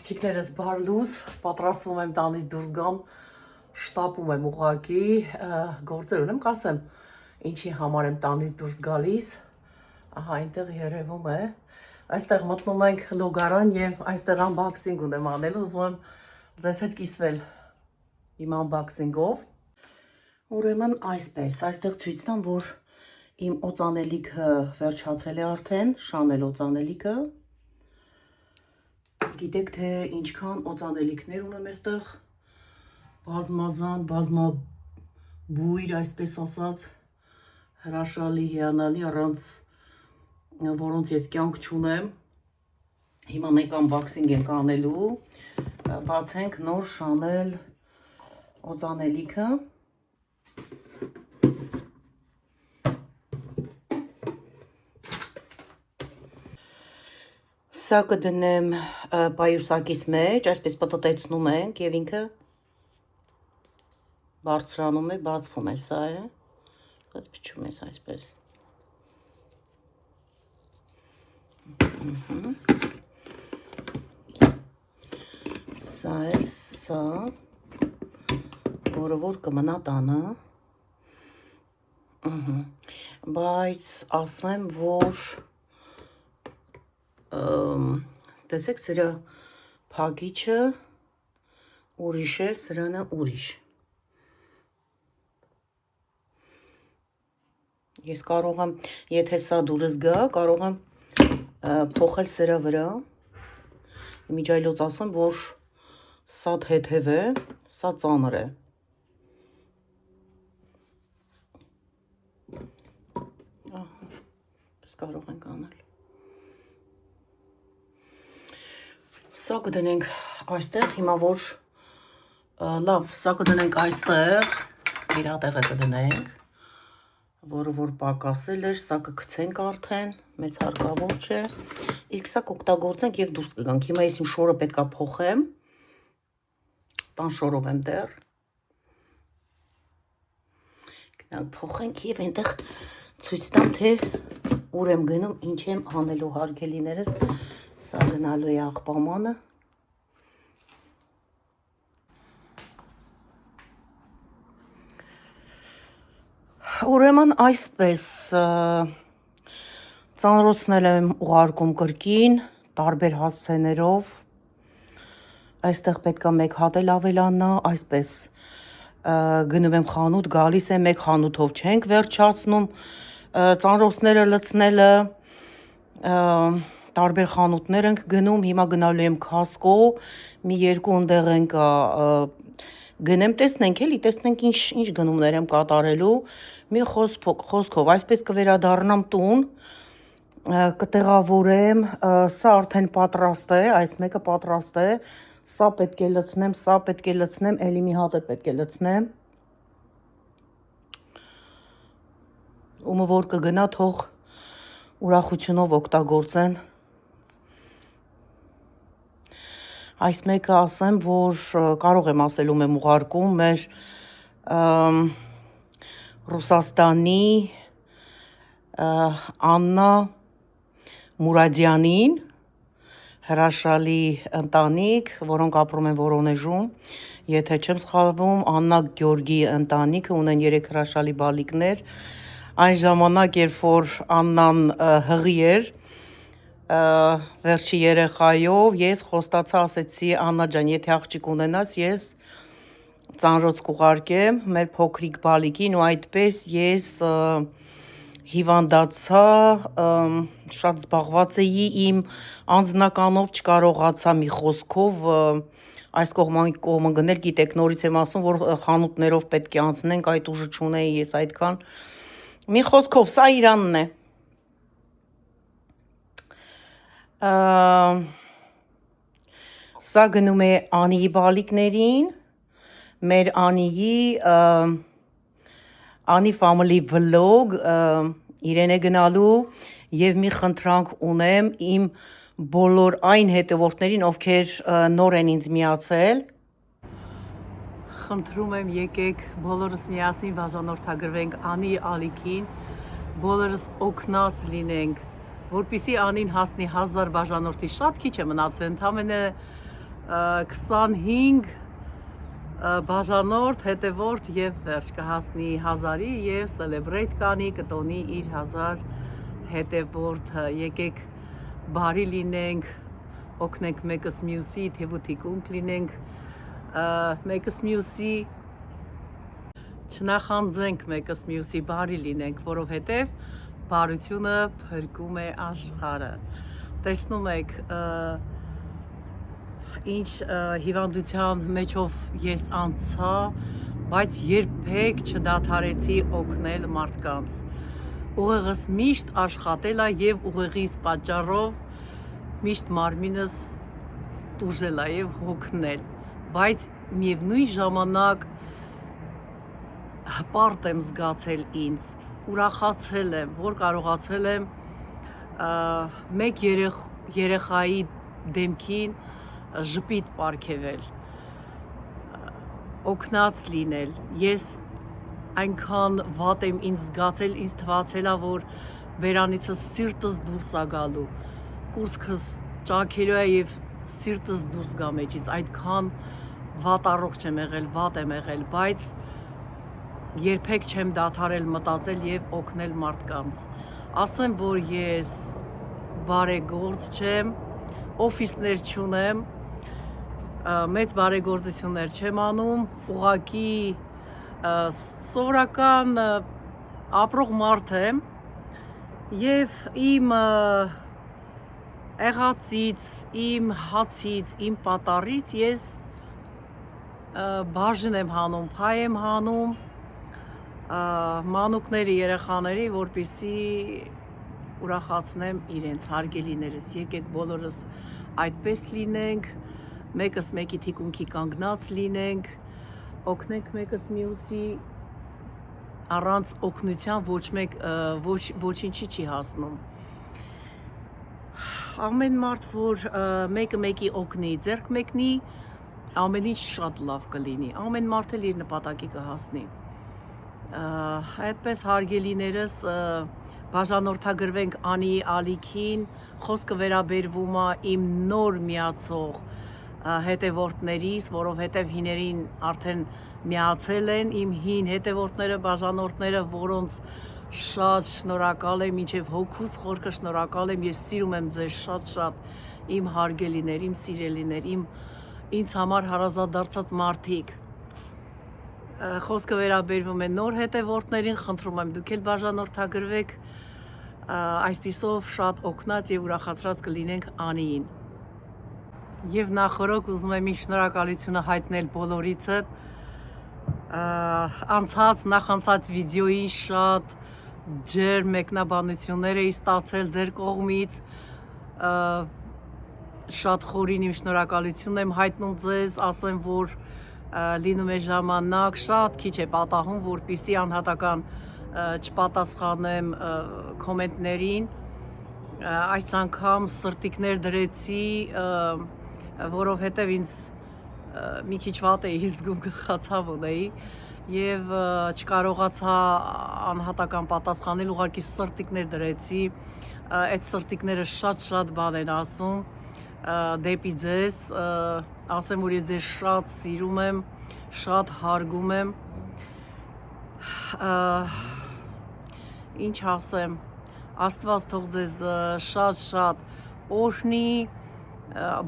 Աղջիկներս բարլուզ, պատրաստվում եմ տանից դուրս գամ, շտապում եմ ուղակի, գործեր ունեմ, կասեմ, ինչի համար եմ տանից դուրս գալիս, ահա այնտեղ երևում է, այստեղ մտնում ենք լոգարան և այստեղ unboxing ունեմ անելու, ուզում եմ ձեզ հետ կիսվել իմ unboxing-ով, ուրեմն այսպես, այստեղ ցույց տամ, որ իմ օծանելիքը վերջացել է արդեն, Chanel օծանելիքը, Գիտեք, թե ինչքան օծանելիքներ ունեմ այստեղ, բազմազան, բազմաբույր, այսպես ասած, հրաշալի, հիանալի, առանց որոնց ես կյանք չունեմ, հիմա մեկ unboxing ենք անելու, բացենք նոր Chanel օծանելիքը, Սա կդնեմ պայուսակիս մեջ, այսպես պտտեցնում ենք և ինքը բարձրանում է, բացվում է, սա է, բայց փչում ես այսպես։ Սա է, սա, որը որ կմնա տանը, բայց ասեմ, որ տեսեք, սրա փակիչը ուրիշ է, սրանը ուրիշ։ Ես կարող եմ, եթե սա դուրս գա, կարող եմ փոխել սրա վրա։ Միջայլոց ասեմ, որ սա թեթև է, սա ծանր է։ Պես կարող ենք անել։ Սա կդնենք այստեղ, հիմա որ լավ, սա կդնենք այստեղ, իր հատեղը կդնենք, որը որ պակասել էր, սա կգցենք արդեն, մեզ հարկավոր չէ, իսկ սա կօգտագործենք և դուրս կգանք, հիմա ես իմ շորը պետք է փոխեմ, տան շորով եմ դեռ, գնանք փոխենք և այնտեղ ցույց տամ, թե ուր եմ գնում, ինչ եմ անելու հարգելիներս, սա գնալու է աղբամանը, ուրեմն այսպես ծանրոցնել եմ ուղարկում կրկին, տարբեր հասցեներով, այստեղ պետք է մեկ հատ էլ ավելանա, այսպես գնում եմ խանութ, գալիս եմ մեկ խանութով չենք վերջացնում, ծանրոցները լցնելը, տարբեր խանութներ ենք գնում, հիմա գնալու եմ Costco, մի երկու ընդեղ ենք գնեմ, տեսնենք էլի, տեսնենք ինչ գնումներ եմ կատարելու, մի խոսքով, այսպես կվերադառնամ տուն, կտեղավորեմ, սա արդեն պատրաստ է, այս մեկը պատրաստ է, սա պետք է լցնեմ, սա պետք է լցնեմ, էլի մի հատ է պետք է լցնեմ, ումը որ կգնա թող ուրախությունով օգտագործեն, այս մեկը ասեմ, որ կարող եմ ասել ում եմ ուղարկում մեր Ռուսաստանի Աննա Մուրադյանին, հրաշալի ընտանիք, որոնք ապրում են Որոնեժում, եթե չեմ սխալվում, Աննա Գյորգի ընտանիքը ունեն 3 հրաշալի բալիկներ, այն ժամանակ, երբ որ Աննան հղի էր, վերջի երեխայով, ես խոստացա, ասեցի, Աննա ջան, եթե աղջիկ ունենաս, ես ծանրոց կուղարկեմ մեր փոքրիկ բալիկին ու այդպես ես հիվանդացա, շատ զբաղված էի իմ անձնականով, չկարողացա մի խոսքով այս կողմը գնել, գիտեք, նորից եմ ասում, որ խանութներով պետք է անցնենք, այդ ուժը չունեի ես այդքան, մի խոսքով, սա Իրանն է, սա գնում է Անիի բալիկներին, մեր Անիի Անի Family Vlog իրեն է գնալու և մի խնդրանք ունեմ իմ բոլոր այն հետևորդներին, ովքեր նոր են ինձ միացել, խնդրում եմ եկեք բոլորս միասին բաժանորդագրվենք Անիի ալիքին, բոլորս օգնած լինենք, որպեսզի Անին հասնի 1000 բաժանորդի, շատ քիչ է մնացել, ընդամենը 25 բաժանորդ, հետևորդ եւ վերջ կհասնի 1000-ի եւ celebrate կանի կտոնի իր 1000 հետևորդը։ Եկեք բարի լինենք, օգնենք մեկս մյուսի, թևութիկունք լինենք, մեկս մյուսի չնախանձենք, մեկս մյուսի բարի լինենք, որովհետեւ բարությունը փրկում է աշխարհը։ Տեսնում եք ինչ հիվանդության մեջով ես անցա, բայց երբեք չդադարեցի օգնել մարդկանց։ Ուղեղս միշտ աշխատել է եւ ուղեղիս պատճառով միշտ մարմինս տուժել է եւ հոգնել, բայց միևնույն ժամանակ հպարտ եմ զգացել ինձ, ուրախացել եմ, որ կարողացել եմ մեկ երեխայի դեմքին ժպիտ պարգևել, օգնած լինել։ Ես այնքան վատ եմ ինձ զգացել, ինձ թվացել է, որ բերանիցս սիրտս դուրս է գալու, կուրծքս ճաքելու է եւ սիրտս դուրս գա մեջից, այդքան վատ առողջ եմ եղել, բայց երբեք չեմ դադարել մտածել եւ օգնել մարդկանց։ Ասեմ, որ ես բարեգործ չեմ, օֆիսներ չունեմ, մեծ բարեգործություններ չեմ անում, ուղղակի սովորական ապրող մարդ եմ եւ իմ եղածից, իմ հացից, իմ պատառից ես բաժին եմ հանում, փայ եմ հանում մանուկների, երեխաների, որպեսզի ուրախացնեմ իրենց հարգելիներս։ Եկեք բոլորս այդպես լինենք, մեկս մեկի թիկունքի կանգնած լինենք, օգնենք մեկս մյուսի, առանց օգնության ոչինչի չի հասնում։ Ամեն մարդ, որ մեկը մեկի օգնի, ձեռք մեկնի, ամեն ինչ շատ լավ կլինի, ամեն մարդ էլ իր նպատակի կհասնի։ Այդպես հարգելիներս բաժանորդագրվենք Անիի ալիքին, խոսքը վերաբերվում է իմ նոր միացող հետևորդներիս, որովհետև հիներին արդեն միացել են իմ հին հետևորդները, բաժանորդները, որոնց շատ շնորհակալ եմ, մինչև հոգուս խորքը շնորհակալ եմ, ես սիրում եմ ձեզ շատ, իմ հարգելիներ, իմ սիրելիներ, ինձ համար հարազատ դարձած մարդիկ։ Խոսքը վերաբերվում է նոր հետևորդներին, խնդրում եմ դուք էլ բաժանորդագրվեք, այսպիսով շատ օգնած եւ ուրախացած կլինենք Անիին։ Եվ նախորդ ուզում եմ իմ շնորհակալությունը հայտնել բոլորիցդ, նախանցած վիդեոյին շատ ջերմ մեկնաբանություններ էի ստացել ձեր կողմից, շատ խորին իմ շնորհակալությունն եմ հայտնում ձեզ, ասեմ, որ լինում է ժամանակ, շատ քիչ է պատահում, որպեսզի անհատական չպատասխանեմ կոմենտներին, այս անգամ սրտիկներ դրեցի, որովհետև ինձ մի քիչ վատ էի զգում, գլխացավ ունեի եւ չկարողացա անհատական պատասխանել, ուղղակի սրտիկներ դրեցի, այդ սրտիկները շատ բան են ասում դեպի ձեզ, ասեմ, որ ես ձեզ շատ սիրում եմ, շատ հարգում եմ, ինչ ասեմ, Աստված թող ձեզ շատ օրհնի,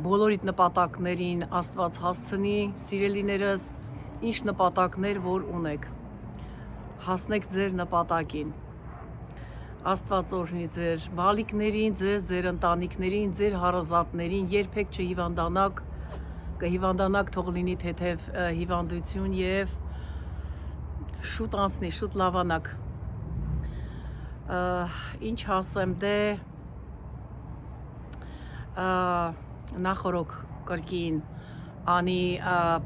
բոլորիդ նպատակներին Աստված հասցնի, սիրելիներս, ինչ նպատակներ որ ունեք, հասնեք ձեր նպատակին, Աստված օրհնի ձեր բալիկներին, ձեր ընտանիքներին, ձեր հարազատներին, երբեք չհիվանդանաք, կհիվանդանաք, թող լինի թեթև հիվանդություն եւ շուտ անցնի, շուտ լավանաք։ Ինչ ասեմ, նախորդ կրկին Անի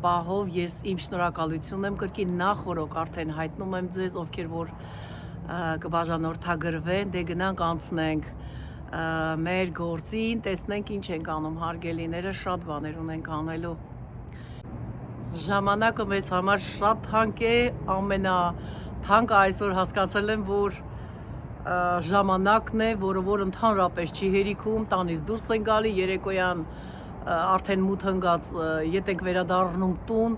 պահով ես իմ շնորհակալությունն եմ կրկին նախորդ արդեն հայտնում եմ ձեզ, ովքեր որ կբաժանորդագրվեն, գնանք անցնենք մեր գործին, տեսնենք ինչ ենք անում հարգելիները, շատ բաներ ունենք անելու։ Ժամանակը մեզ համար շատ թանկ է, ամենաթանկը այսօր հասկացել եմ, որ ժամանակն է, որը որ ընդհանրապես չի հերիքում, տանից դուրս են գալի, երեկոյան արդեն մութ հնգած ետ ենք վերադառնում տուն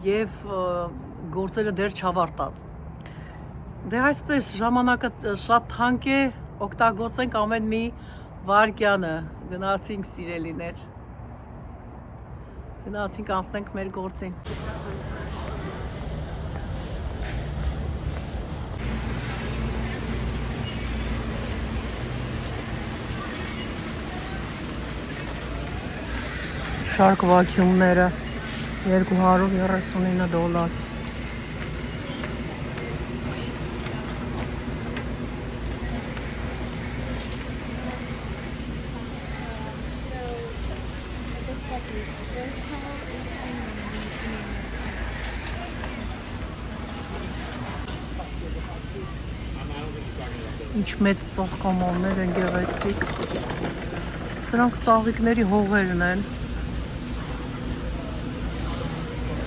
եւ գործերը դեռ չավարտած։ Դե այսպես ժամանակը շատ թանկ է, օգտագործենք ամեն մի վարկյանը։ Գնացինք սիրելիներ։ Գնացինք անցնենք մեր գործին։ Շարք վաքյումները $239։ Ինչ մեծ ծաղկամաններ են գեղեցիկ։ Սրանք ծաղիկների հողերն են։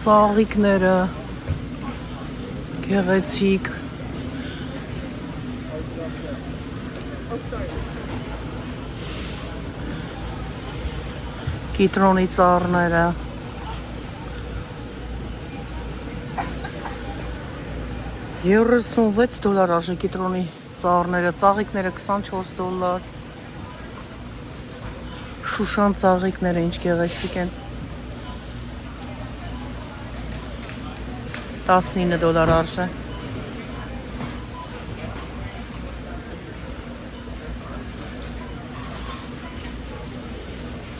Ծաղիկները գեղեցիկ։ Կիտրոնի ծառները։ $36 արժե կիտրոնի ծառները, ծաղիկները $24։ Շուշան ծաղիկները ինչ գեղեցիկ են։ $19 արժե։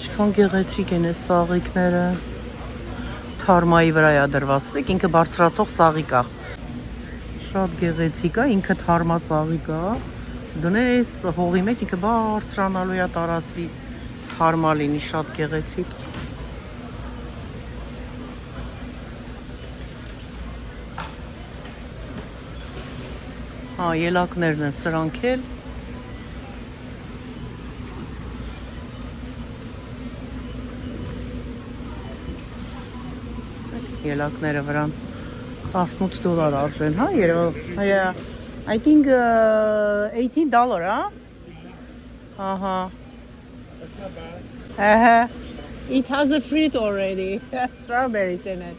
Ինչքան գեղեցիկ են այս ծաղիկները։ Թարմայի վրա է դրված, ինքը բարձրացող ծաղիկ է։ Շատ գեղեցիկ է, ինքը թարմա ծաղիկ է։ Դնես հողի մեջ ինքը բարձրանալու է տարածվի, թարմա լինի, շատ գեղեցիկ։ Հա, ելակներն են սրանք էլ։ Ելակները վրան $18 արժեն, հա, երևի։ I think $18, հա? Ահա։ That's not bad. It has a fruit already. Strawberries in it.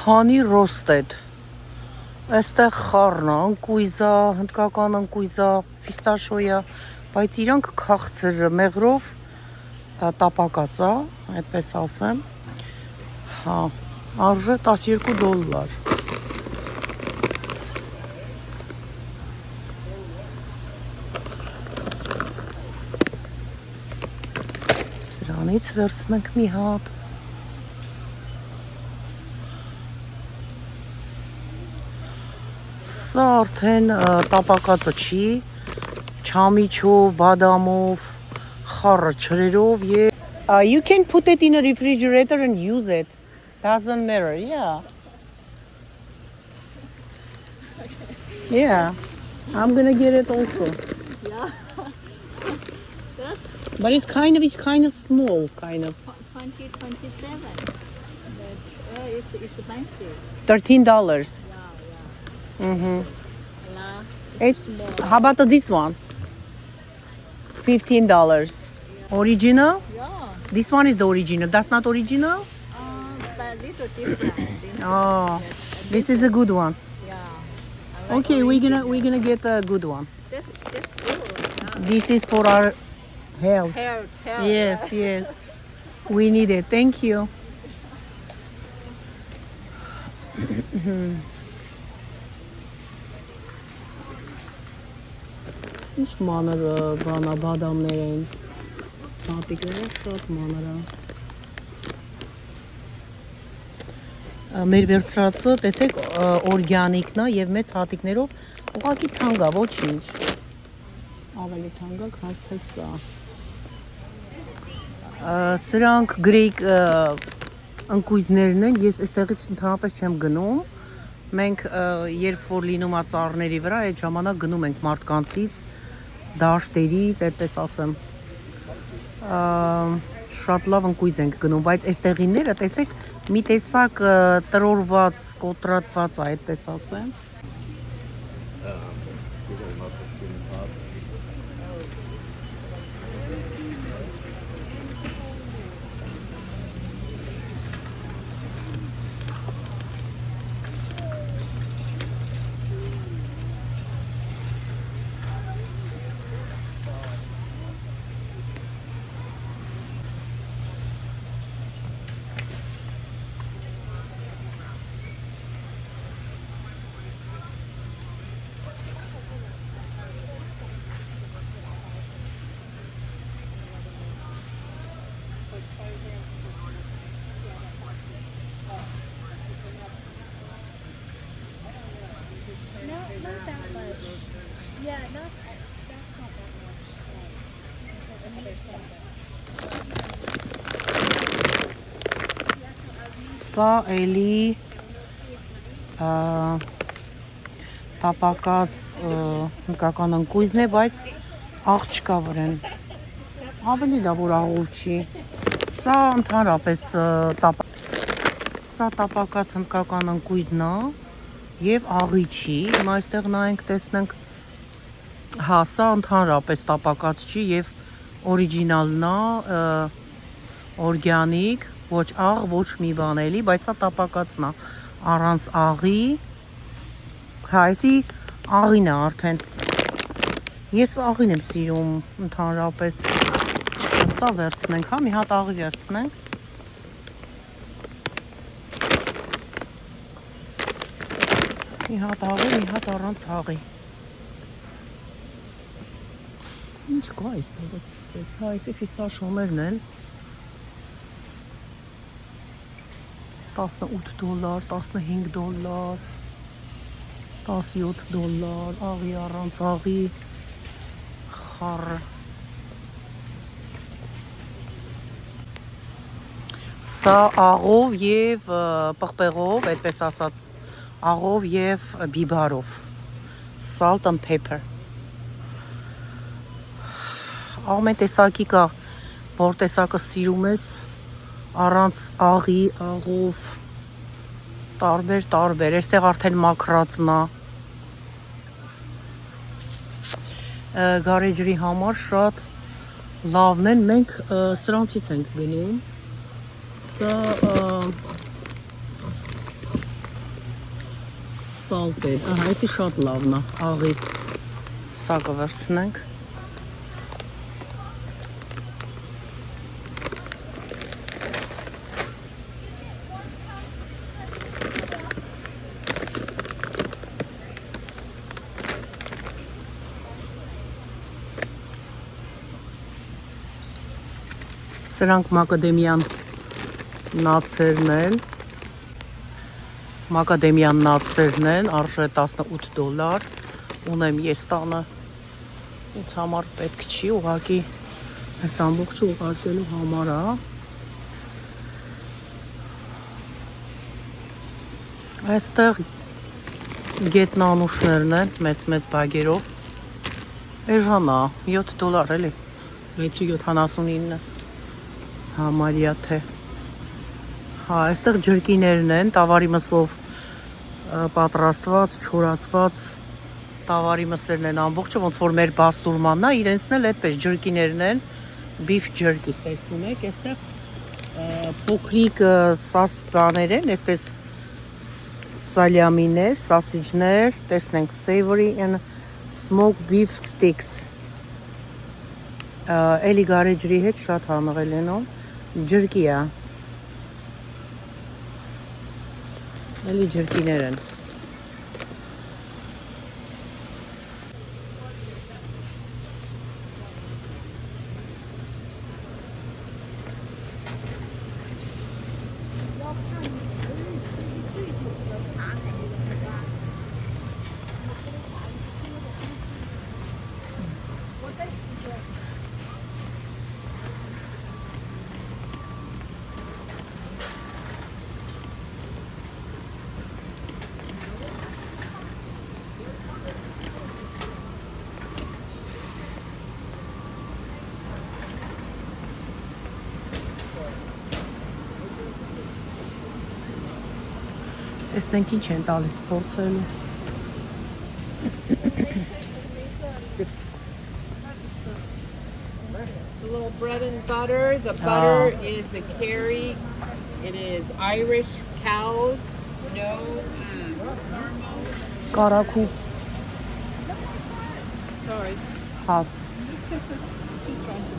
Honey roasted. Այստեղ խառն է, ընկույզ է, հնդկական ընկույզ է, ֆիստաշոյա, բայց իրանք քաղցր մեղրով տապակած է, այդպես ասեմ։ Հա, արժե $12։ Սրանից վերցնենք մի հատ։ Սա արդեն տապակածը չի, չամիչով, բադամով, խառը չրերով եւ You can put it in a refrigerator and use it. Doesn't matter, yeah. Yeah. I'm gonna get it also. Yeah. But it's kind of small, kind of. 2027. But it's expensive. $13. Yeah. Mm-hmm. It's It's how about this one? $15. Original? yeah. This one is the original. That's not original? But little different. Oh, this is a good one. Yeah. I like Okay, original. we're gonna get a good one. That's good. Yeah. This is for our health. Hair. Yes, yes. We need it. Thank you. Ինչ մանր բանա բադամներ են։ Տատիկները շատ մանր է։ Մեր վերցրածը, տեսեք, օրգանիկն է եւ մեծ հատիկներով ուղղակի թանկ է, ոչինչ։ Ավելի թանկ է, քան թե սա։ Սրանք գրեյք ընկույզներն են, ես այստեղից ընդհանրապես չեմ գնում։ Մենք երբ որ լինում է ծառների վրա, այդ ժամանակ գնում ենք մարդկանցից, դաշտերից, այդպես ասեմ, շատ լավ ընկույզ ենք գնում, բայց այստեղինները, տեսեք, մի տեսակ տրորված, կոտրատված է, այդպես ասեմ։ Not that much. Yeah, not that's not that much. Another side. Սա էլի տապակած հնկական ընկույզն է, բայց աղ չկա վրան։ Ավելի լավ որ աղով չի։ Սա ընդհանրապես սա տապակած հնկական ընկույզն է եւ աղի չի։ Հիմա այստեղ նայենք, տեսնենք։ Հա, սա ընդհանրապես տապակած չի եւ օրիջինալն է, օրգանիկ, ոչ աղ, ոչ մի բան էլի, բայց սա տապակածն է առանց աղի։ Հա, այսի աղին է արդեն։ Ես աղին եմ սիրում ընդհանրապես։ Սա վերցնենք, հա, մի հատ աղի վերցնենք։ Մի հատ աղի, մի հատ առանց աղի։ Ինչ կա այստեղս, հա, այսի ֆիստաշոներն են։ $18, $15, $17, աղի առանց աղի, խառը։ Սա աղով և պղպեղով, այդպես ասած, աղով և բիբարով, salt and pepper։ Ամեն տեսակի կա, որ տեսակը սիրում ես, առանց աղի, աղով, տարբեր, այստեղ արդեն մաքրածն է։ Գարեջրի համար շատ լավն են, մենք սրանցից ենք գնում։ Սա սալտ է, ահա, այսի շատ լավն է, աղի, սա կվերցնենք։ Սրանք մակադեմիան նացերն են, արժե $18, ունեմ ես տանը, ինձ համար պետք չի, ուղղակի այս ամբողջը ուղարկելու համար է։ Այստեղ գետնանուշներն են, մեծ բագերով, էժան է, $7 էլի, 6.79 համարյա թե։ Հա, այստեղ ջրկիներն են, տավարի մսով պատրաստված, չորացված տավարի մսերն են ամբողջը, ոնց որ մեր բաստուրմանն է, իրենցն էլ այդպես ջրկիներն են, beef jerky, տեսնում եք, այստեղ փոքրիկ բաներ են, այսպես սալյամիներ, սասիջներ, տեսնենք, savory and smoked beef sticks։ Էլի գարեջրի հետ շատ համեղել են, ջրկի է, էլի ջրկիներ են։ Տեսնենք ինչ են տալիս փորձելու։ A little bread and butter. The butter is the Kerry. It is Irish cows. No hormones. Կարակու Sorry. հաց։ She's trying to.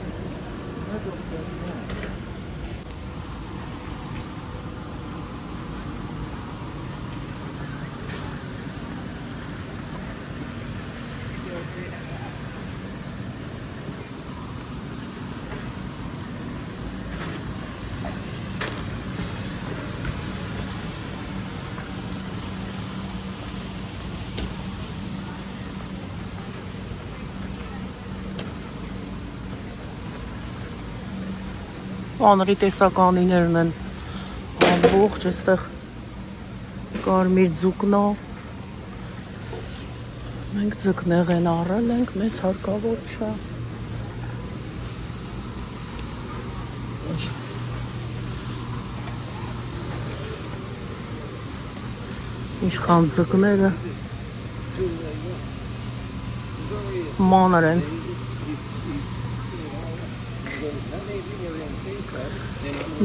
Անրի տեսականիներն են ամբողջ, այստեղ կարմիր ձուկն է։ Մենք ձկնեղ են առել ենք, մեզ հարկավոր չէ։ Իշխան ձկները մանր են։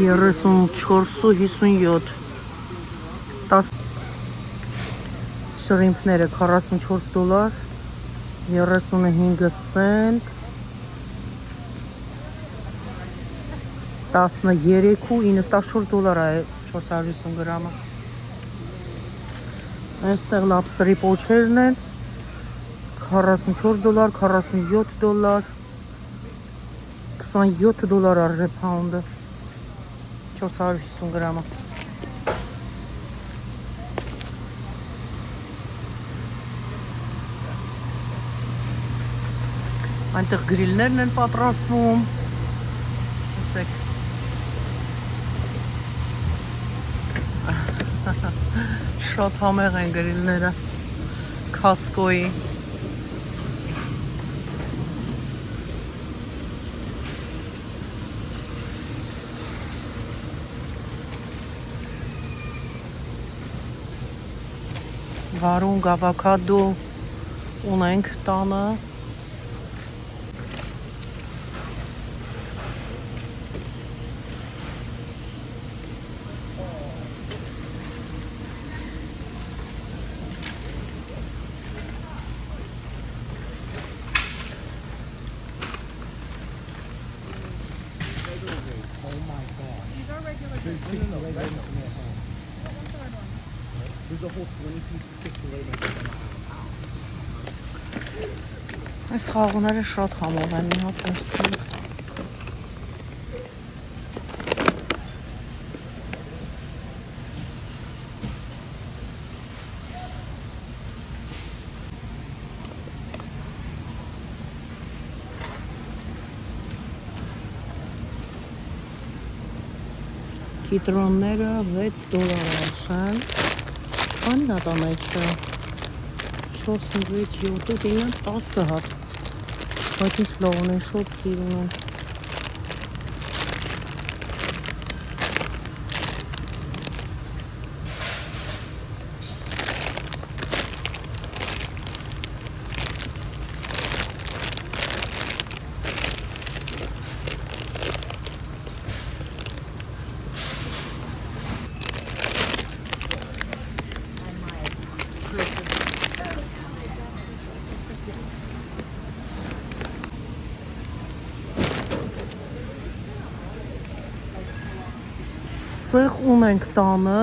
34-57 10 շրիմփները $44, 35 սենտ, 13 ու $94 է 450 գրամը։ Այստեղ լաբստերի պոչերն են $44, $47, $27 արժե փաունդը 450 գրամը։ Այնտեղ գրիլներն են պատրաստվում։ Տեսեք։ Շատ համեղ են գրիլները Costco-ի։ Վարունգ, ավոկադո ունենք տանը։ These are regular chicken. There's a whole 20-piece Chick-fil-A burger. Այս խաղները շատ համով են, մի հատ տեսնում։ Կիտրոնները $6 արժեն։ Քանի հատ ամեջը 4, 6, 7, 9, 10 հատ։ Բայց ինչ լավն են, շատ սիրուն են։ Սեղ ունենք տանը։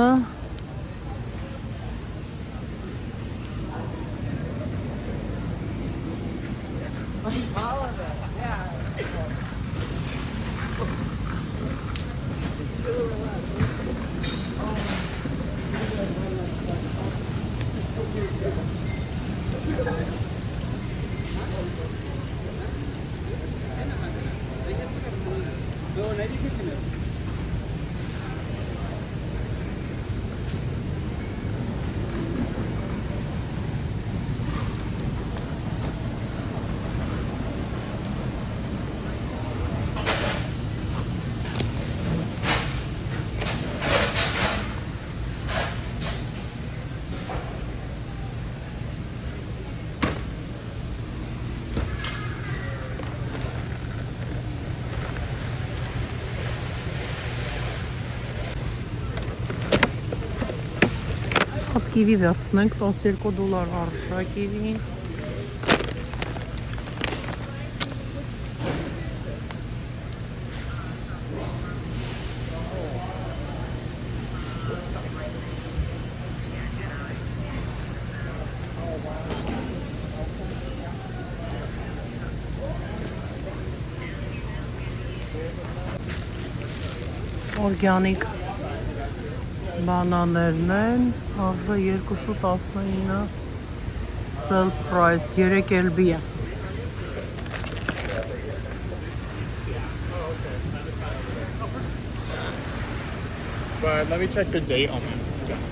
կիվի վերցնենք, 12 դոլար արշա կիվին։ Օրգանիկ բանաներն են, արժե 219, sell price 3 LB է։ But let me check the date on them. Yeah.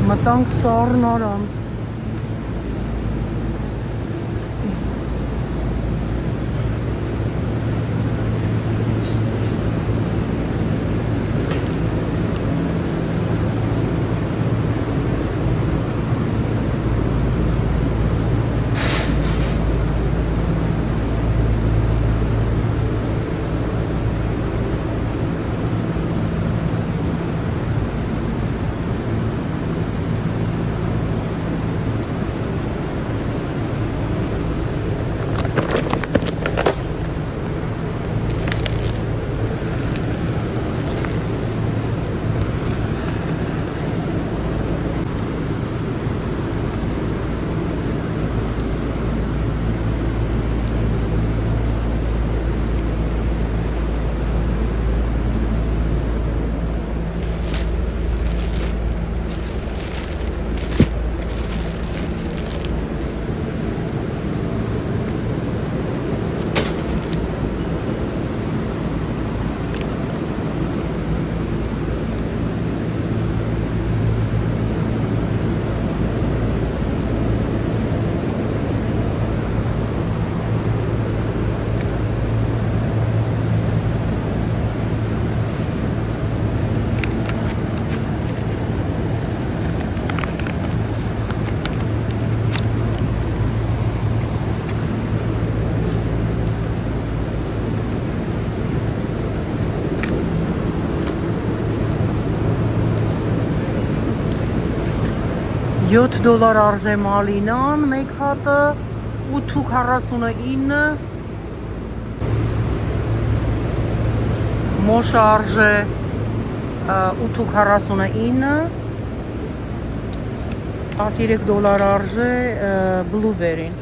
Մտանք Սառնարան։ $7 արժե մալինան, մեկ հատը 8.49, մոշը արժե 8.49, $13 արժե բլուբերին։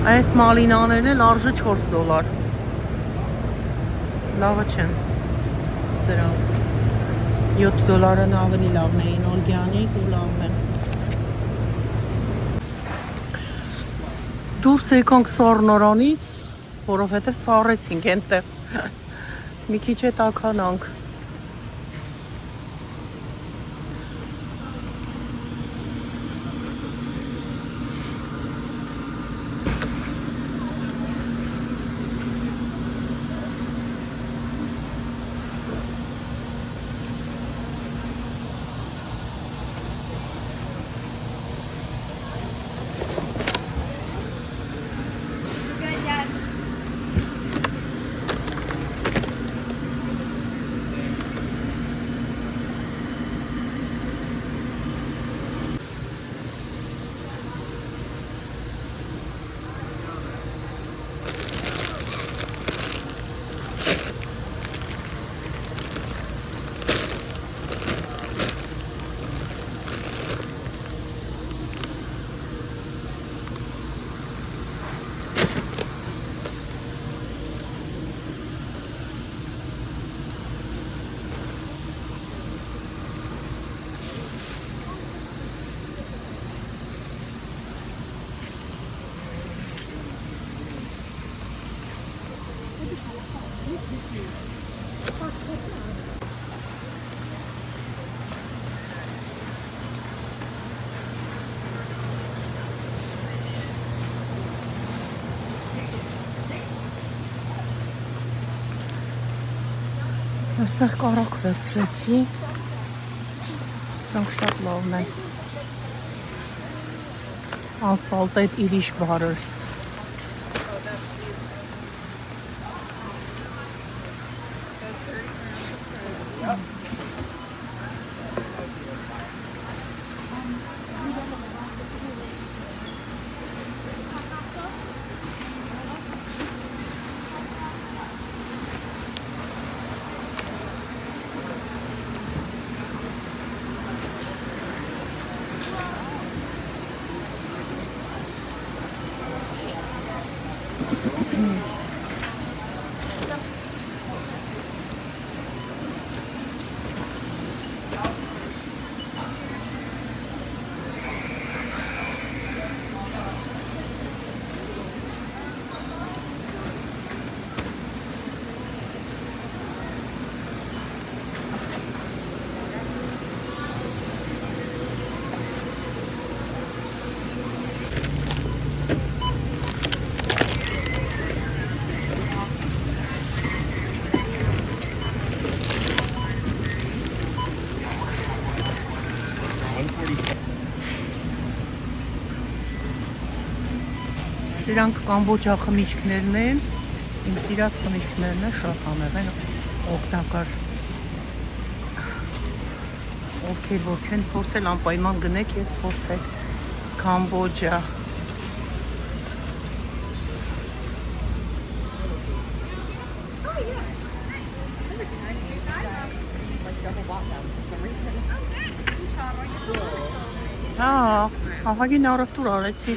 Այս մալինաներն էլ արժե $4։ Լավը չեն սրանք։ $7-ն ավելի լավն էին, օրգանիկ ու լավն են։ Դուրս եկանք Սառնարանից, որովհետև սառեցինք ենտեղ։ Մի քիչ է տաքանանք։ Այստեղ կարակ վերցրեցի։ Դրանք շատ լավն են։ Unsalted Irish butters։ Դրանք կամբոջա խմիչքներն են, իմ սիրած խմիչքներն են, շատ համեղ են, օգտակար։ Ովքեր որ չեն փորձել, անպայման գնեք եւ փորձեք Կամբոջա։ Ահագին առևտուր արեցի։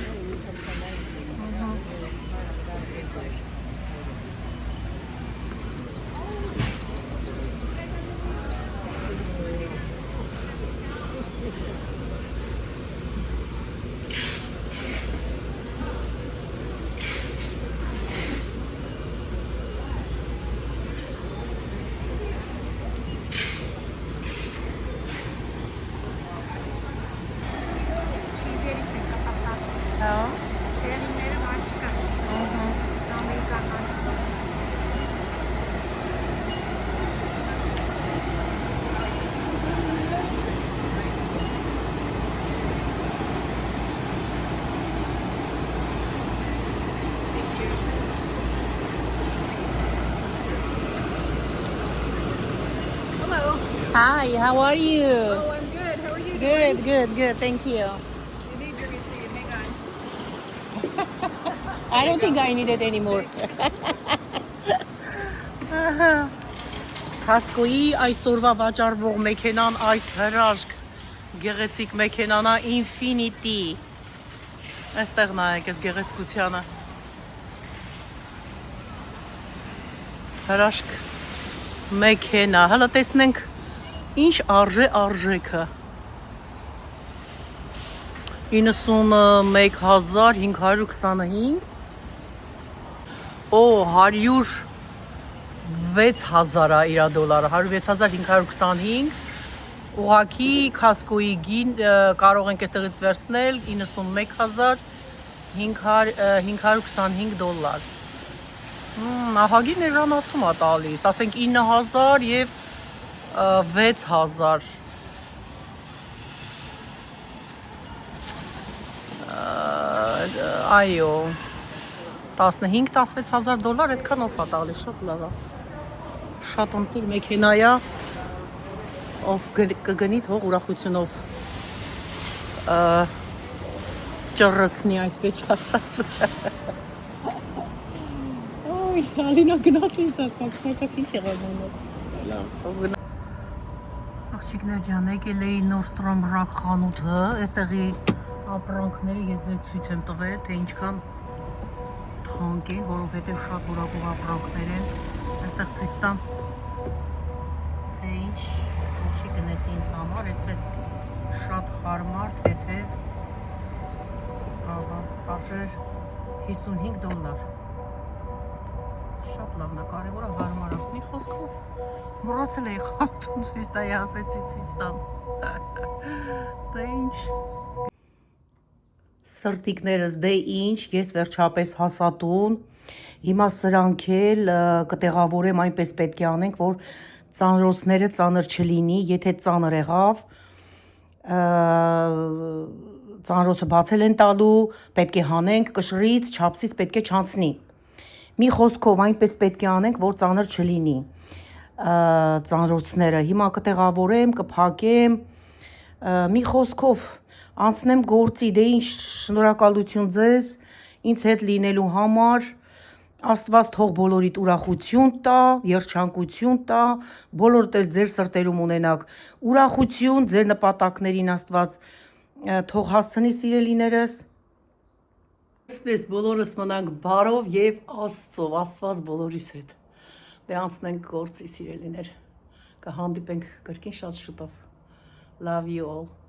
Hi, how are you? Oh, I'm good. How are you doing? Good, thank you. You need your receipt. Hang on. I don't think I need it anymore. Հասկոյի այսօրվա վաճառվող մեքենան այս հրաշք գեղեցիկ մեքենան է Infinity։ Այստեղ նայեք այս գեղեցկությանը։ Հրաշք մեքենա, հələ տեսնենք ինչ արժե արժեքը։ 91525 Օ 106,000 է իր դոլարը, 106,525 ուղղակի Costco-ի գին կարող ենք այստեղից վերցնել 91,525 դոլար։ Ահագին ներանացում է տալիս, ասենք 9,000 եւ 6,000 այո 15-16,000 դոլար այդքանով է տալիս, շատ լավ է, շատ ընտիր մեքենա է, ով կգնի թող ուրախությունով ճռռցնի, այսպես ասած։ Ոյ, Ալինա գնաց ինձ ասպասնակաս ինչ եղավ մոնով։ Աղջիկներ ջան, եկել էի Nordstrom Rack խանութը, այստեղի ապրանքները ես ձեզ ցույց եմ տվել, թե ինչքան թանկ են, որովհետև շատ որակով ապրանքներ են, այստեղ ցույց տամ, թե ինչ ուշի գնեցի ինձ համար, այսպես շատ հարմար, թեթև, արժեր 55 դոլար, շատ լավն է, կարևորը հարմար է, մի խոսքով մոռացել էի խանութում ցույց տայի, ասեցի ցույց տամ, դե ինչ սրտիկներս, դե ինչ, ես վերջապես հասա տուն, հիմա սրանք էլ կտեղավորեմ այնպես պետք է անենք, որ ծանրոցները ծանր չլինի, եթե ծանր եղավ, ծանրոցը բացել են տալու, պետք է հանենք կշռից, չափսից պետք է չանցնի։ Մի խոսքով այնպես պետք է անենք, որ ծանր չլինի ծանրոցները։ Հիմա կտեղավորեմ, կփակեմ, մի խոսքով անցնեմ գործի, դե ինչ շնորհակալություն ձեզ ինձ հետ լինելու համար, Աստված թող բոլորիդ ուրախություն տա, երջանկություն տա, բոլորդ էլ ձեր սրտերում ունենաք ուրախություն, ձեր նպատակներին Աստված թող հասցնի սիրելիներս։ Այսպես բոլորս մնանք բարով եւ Աստծով, Աստված բոլորիս հետ։ Դե անցնենք գործի սիրելիներ։ Կհանդիպենք կրկին շատ շուտով։ Love you all.